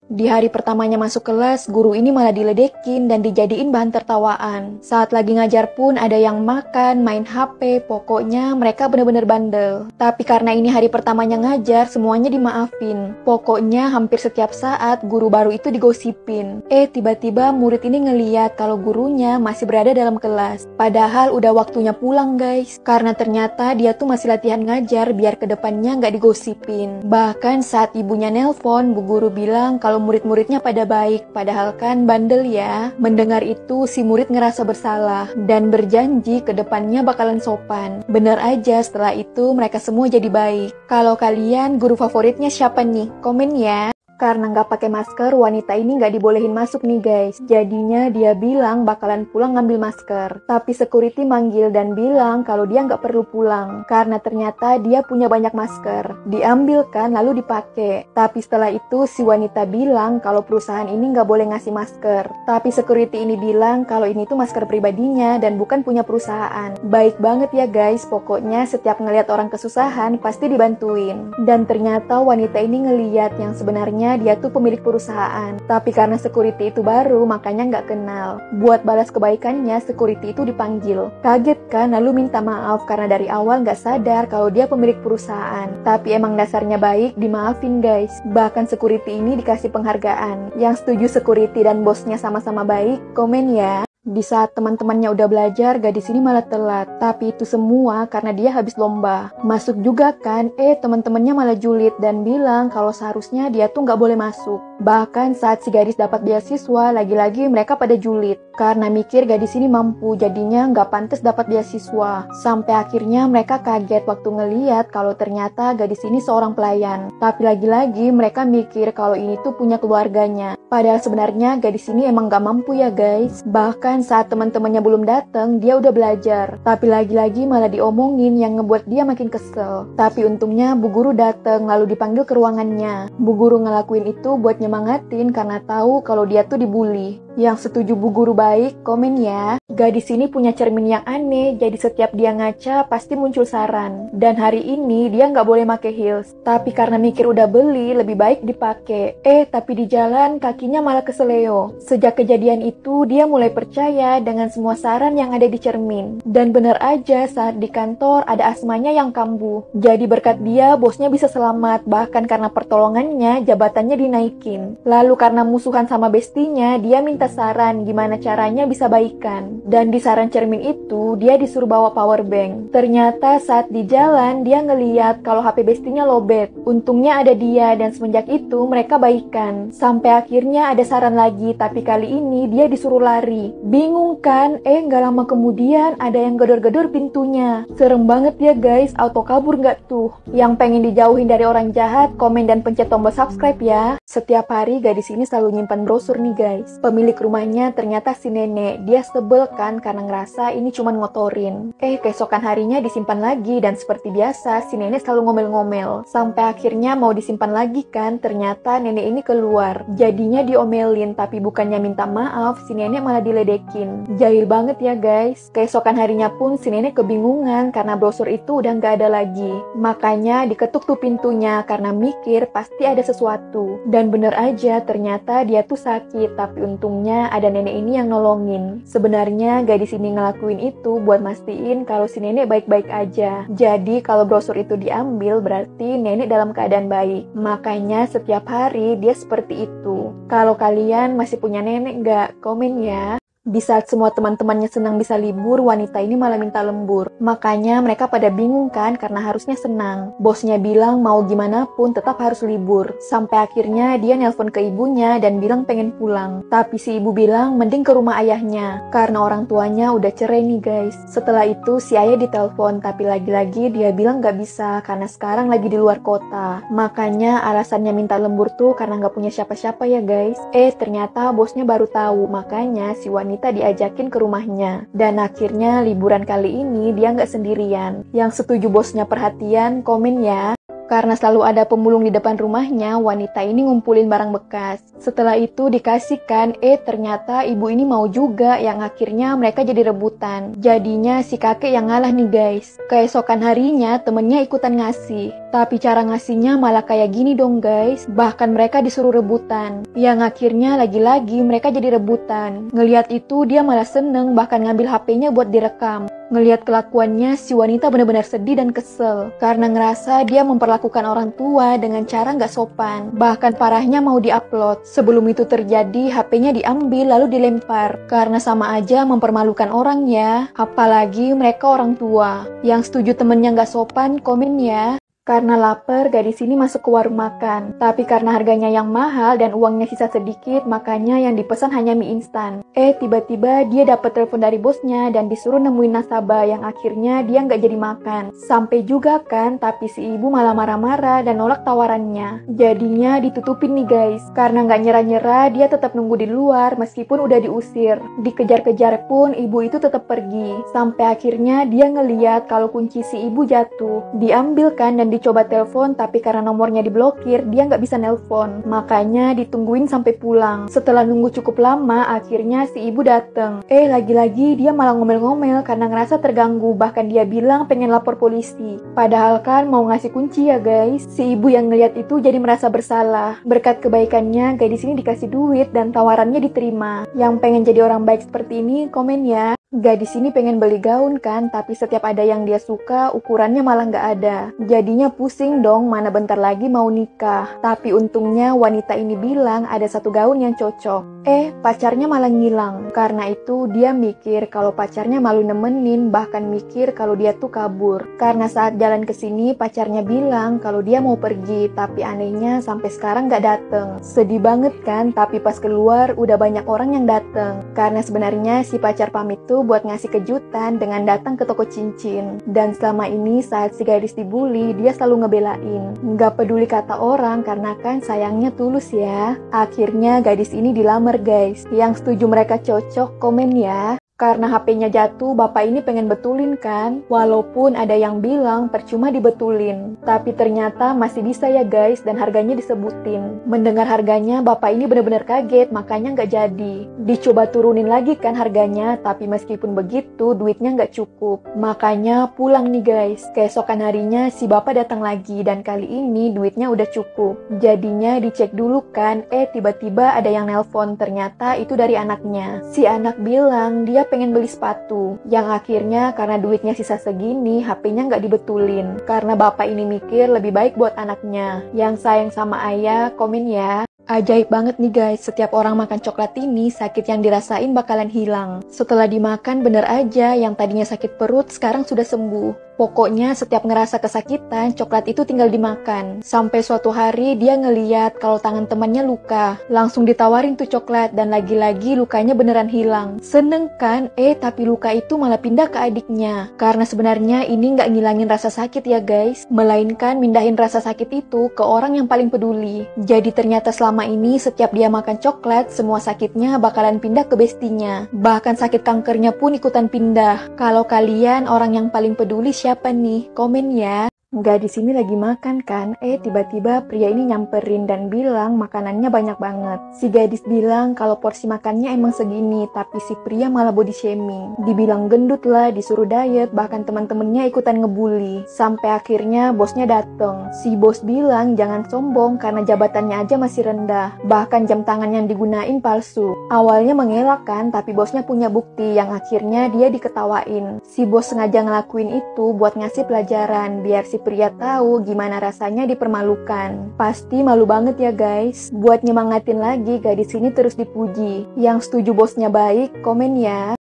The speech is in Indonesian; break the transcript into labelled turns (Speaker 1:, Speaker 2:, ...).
Speaker 1: Di hari pertamanya masuk kelas, guru ini malah diledekin dan dijadiin bahan tertawaan. Saat lagi ngajar pun ada yang makan, main HP, pokoknya mereka bener-bener bandel. Tapi karena ini hari pertamanya ngajar, semuanya dimaafin. Pokoknya hampir setiap saat guru baru itu digosipin. Tiba-tiba murid ini ngeliat kalau gurunya masih berada dalam kelas. Padahal udah waktunya pulang guys. Karena ternyata dia tuh masih latihan ngajar biar kedepannya nggak digosipin. Bahkan saat ibunya nelpon, bu guru bilang kalau murid-muridnya pada baik, padahal kan bandel ya. Mendengar itu, si murid ngerasa bersalah dan berjanji ke depannya bakalan sopan. Bener aja, setelah itu mereka semua jadi baik. Kalau kalian, guru favoritnya siapa nih? Komen ya. Karena nggak pakai masker, wanita ini nggak dibolehin masuk nih guys. Jadinya dia bilang bakalan pulang ngambil masker. Tapi security manggil dan bilang kalau dia nggak perlu pulang. Karena ternyata dia punya banyak masker. Diambilkan lalu dipakai. Tapi setelah itu si wanita bilang kalau perusahaan ini nggak boleh ngasih masker. Tapi security ini bilang kalau ini tuh masker pribadinya dan bukan punya perusahaan. Baik banget ya guys, pokoknya setiap ngelihat orang kesusahan pasti dibantuin. Dan ternyata wanita ini ngeliat yang sebenarnya dia tuh pemilik perusahaan. Tapi karena security itu baru, makanya nggak kenal. Buat balas kebaikannya, security itu dipanggil. Kaget kan, lalu minta maaf karena dari awal nggak sadar kalau dia pemilik perusahaan. Tapi emang dasarnya baik, dimaafin guys. Bahkan security ini dikasih penghargaan. Yang setuju security dan bosnya sama-sama baik, komen ya. Di saat teman-temannya udah belajar, gadis ini malah telat. Tapi itu semua karena dia habis lomba. Masuk juga kan, teman-temannya malah julid dan bilang kalau seharusnya dia tuh nggak boleh masuk. Bahkan saat si gadis dapat beasiswa, lagi-lagi mereka pada julid. Karena mikir gadis ini mampu, jadinya nggak pantas dapat beasiswa. Sampai akhirnya mereka kaget waktu ngeliat kalau ternyata gadis ini seorang pelayan. Tapi lagi-lagi mereka mikir kalau ini tuh punya keluarganya. Padahal sebenarnya gadis ini emang nggak mampu ya guys. Bahkan saat teman-temannya belum datang, dia udah belajar. Tapi lagi-lagi malah diomongin yang ngebuat dia makin kesel. Tapi untungnya bu guru datang lalu dipanggil ke ruangannya. Bu guru ngelakuin itu buat nyemangatin karena tahu kalau dia tuh dibully. Yang setuju bu guru baik, komen ya. Gadis ini punya cermin yang aneh, jadi setiap dia ngaca pasti muncul saran. Dan hari ini dia nggak boleh pakai heels. Tapi karena mikir udah beli, lebih baik dipakai. Tapi di jalan kakinya malah keseleo. Sejak kejadian itu, dia mulai percaya dengan semua saran yang ada di cermin. Dan bener aja saat di kantor ada asmanya yang kambuh. Jadi berkat dia, bosnya bisa selamat. Bahkan karena pertolongannya, jabatannya dinaikin. Lalu karena musuhan sama bestinya, dia minta saran gimana caranya bisa baikan. Dan di saran cermin itu, dia disuruh bawa power bank. Ternyata saat di jalan, dia ngeliat kalau HP bestinya lowbat. Untungnya ada dia, dan semenjak itu mereka baikan. Sampai akhirnya ada saran lagi, tapi kali ini dia disuruh lari. Bingung kan? Nggak lama kemudian ada yang gedor-gedor pintunya. Serem banget ya guys, auto kabur nggak tuh? Yang pengen dijauhin dari orang jahat, komen dan pencet tombol subscribe ya. Setiap hari gadis ini selalu nyimpan brosur nih guys. Pemilik rumahnya ternyata si nenek. Dia sebel kan karena ngerasa ini cuman ngotorin. Keesokan harinya disimpan lagi dan seperti biasa si nenek selalu ngomel-ngomel. Sampai akhirnya mau disimpan lagi kan, ternyata nenek ini keluar. Jadinya diomelin, tapi bukannya minta maaf, si nenek malah diledekin. Jahil banget ya guys. Keesokan harinya pun si nenek kebingungan karena brosur itu udah nggak ada lagi. Makanya diketuk tuh pintunya karena mikir pasti ada sesuatu. Dan bener aja, ternyata dia tuh sakit, tapi untungnya ada nenek ini yang nolongin. Sebenarnya gadis ini ngelakuin itu buat mastiin kalau si nenek baik-baik aja. Jadi kalau brosur itu diambil berarti nenek dalam keadaan baik. Makanya setiap hari dia seperti itu. Kalau kalian masih punya nenek nggak? Komen ya. Di saat semua teman-temannya senang bisa libur, wanita ini malah minta lembur. Makanya mereka pada bingung kan karena harusnya senang. Bosnya bilang mau gimana pun tetap harus libur. Sampai akhirnya dia nelpon ke ibunya dan bilang pengen pulang. Tapi si ibu bilang mending ke rumah ayahnya. Karena orang tuanya udah cerai nih guys. Setelah itu si ayah ditelepon, tapi lagi-lagi dia bilang gak bisa karena sekarang lagi di luar kota. Makanya alasannya minta lembur tuh karena gak punya siapa-siapa ya guys. Ternyata bosnya baru tahu. Makanya si wanita diajakin ke rumahnya. Dan akhirnya liburan kali ini dia nggak sendirian. Yang setuju bosnya perhatian, komen ya. Karena selalu ada pemulung di depan rumahnya, wanita ini ngumpulin barang bekas. Setelah itu dikasihkan, ternyata ibu ini mau juga, yang akhirnya mereka jadi rebutan. Jadinya si kakek yang ngalah nih guys. Keesokan harinya temennya ikutan ngasih. Tapi cara ngasihnya malah kayak gini dong guys. Bahkan mereka disuruh rebutan. Yang akhirnya lagi-lagi mereka jadi rebutan. Ngeliat itu dia malah seneng, bahkan ngambil HP-nya buat direkam. Ngelihat kelakuannya, si wanita benar-benar sedih dan kesel. Karena ngerasa dia memperlakukan orang tua dengan cara nggak sopan. Bahkan parahnya mau diupload. Sebelum itu terjadi, HP-nya diambil lalu dilempar. Karena sama aja mempermalukan orang ya. Apalagi mereka orang tua. Yang setuju temennya nggak sopan, komen ya. Karena lapar, gadis ini masuk ke warung makan. Tapi karena harganya yang mahal dan uangnya sisa sedikit, makanya yang dipesan hanya mie instan. Tiba-tiba dia dapat telepon dari bosnya dan disuruh nemuin nasabah, yang akhirnya dia nggak jadi makan. Sampai juga kan, tapi si ibu malah marah-marah dan nolak tawarannya. Jadinya ditutupin nih guys. Karena nggak nyerah-nyerah, dia tetap nunggu di luar meskipun udah diusir. Dikejar-kejar pun, ibu itu tetap pergi. Sampai akhirnya dia ngeliat kalau kunci si ibu jatuh. Diambilkan dan dicoba telepon, tapi karena nomornya diblokir, dia nggak bisa nelpon. Makanya ditungguin sampai pulang. Setelah nunggu cukup lama, akhirnya si ibu dateng. Lagi-lagi dia malah ngomel-ngomel karena ngerasa terganggu. Bahkan dia bilang pengen lapor polisi. Padahal kan mau ngasih kunci ya guys. Si ibu yang ngeliat itu jadi merasa bersalah. Berkat kebaikannya, gadis ini dikasih duit dan tawarannya diterima. Yang pengen jadi orang baik seperti ini, komen ya. Gadis ini pengen beli gaun kan, tapi setiap ada yang dia suka, ukurannya malah nggak ada. Jadinya pusing dong, mana bentar lagi mau nikah. Tapi untungnya wanita ini bilang ada satu gaun yang cocok. Pacarnya malah ngilang. Karena itu dia mikir kalau pacarnya malu nemenin, bahkan mikir kalau dia tuh kabur. Karena saat jalan ke sini pacarnya bilang kalau dia mau pergi, tapi anehnya sampai sekarang nggak dateng. Sedih banget kan, tapi pas keluar udah banyak orang yang dateng. Karena sebenarnya si pacar pamit tuh buat ngasih kejutan dengan datang ke toko cincin. Dan selama ini saat si gadis dibully, dia selalu ngebelain. Nggak peduli kata orang karena kan sayangnya tulus ya. Akhirnya gadis ini dilamar guys. Yang setuju mereka cocok, komen ya. Karena HP-nya jatuh, bapak ini pengen betulin kan? Walaupun ada yang bilang percuma dibetulin. Tapi ternyata masih bisa ya guys, dan harganya disebutin. Mendengar harganya, bapak ini benar-benar kaget, makanya nggak jadi. Dicoba turunin lagi kan harganya, tapi meskipun begitu, duitnya nggak cukup. Makanya pulang nih guys. Keesokan harinya, si bapak datang lagi, dan kali ini duitnya udah cukup. Jadinya dicek dulu kan, tiba-tiba ada yang nelpon, ternyata itu dari anaknya. Si anak bilang, dia pengen beli sepatu, yang akhirnya karena duitnya sisa segini, HP-nya nggak dibetulin. Karena bapak ini mikir lebih baik buat anaknya. Yang sayang sama ayah, komen ya. Ajaib banget nih guys, setiap orang makan coklat ini, sakit yang dirasain bakalan hilang. Setelah dimakan bener aja, yang tadinya sakit perut sekarang sudah sembuh. Pokoknya setiap ngerasa kesakitan, coklat itu tinggal dimakan. Sampai suatu hari dia ngeliat kalau tangan temannya luka. Langsung ditawarin tuh coklat dan lagi-lagi lukanya beneran hilang. Seneng kan? Tapi luka itu malah pindah ke adiknya. Karena sebenarnya ini nggak ngilangin rasa sakit ya guys. Melainkan mindahin rasa sakit itu ke orang yang paling peduli. Jadi ternyata selama ini setiap dia makan coklat, semua sakitnya bakalan pindah ke bestinya. Bahkan sakit kankernya pun ikutan pindah. Kalau kalian orang yang paling peduli siapa nih? Komen ya. Nggak di sini lagi makan kan? Tiba-tiba pria ini nyamperin dan bilang makanannya banyak banget. Si gadis bilang kalau porsi makannya emang segini, tapi si pria malah body shaming. Dibilang gendut lah, disuruh diet, bahkan teman-temannya ikutan ngebully. Sampai akhirnya bosnya dateng. Si bos bilang jangan sombong karena jabatannya aja masih rendah. Bahkan jam tangan yang digunain palsu. Awalnya mengelak kan, tapi bosnya punya bukti yang akhirnya dia diketawain. Si bos sengaja ngelakuin itu buat ngasih pelajaran biar si pria tahu gimana rasanya dipermalukan. Pasti malu banget ya guys. Buat nyemangatin lagi, gadis ini terus dipuji. Yang setuju bosnya baik, komen ya.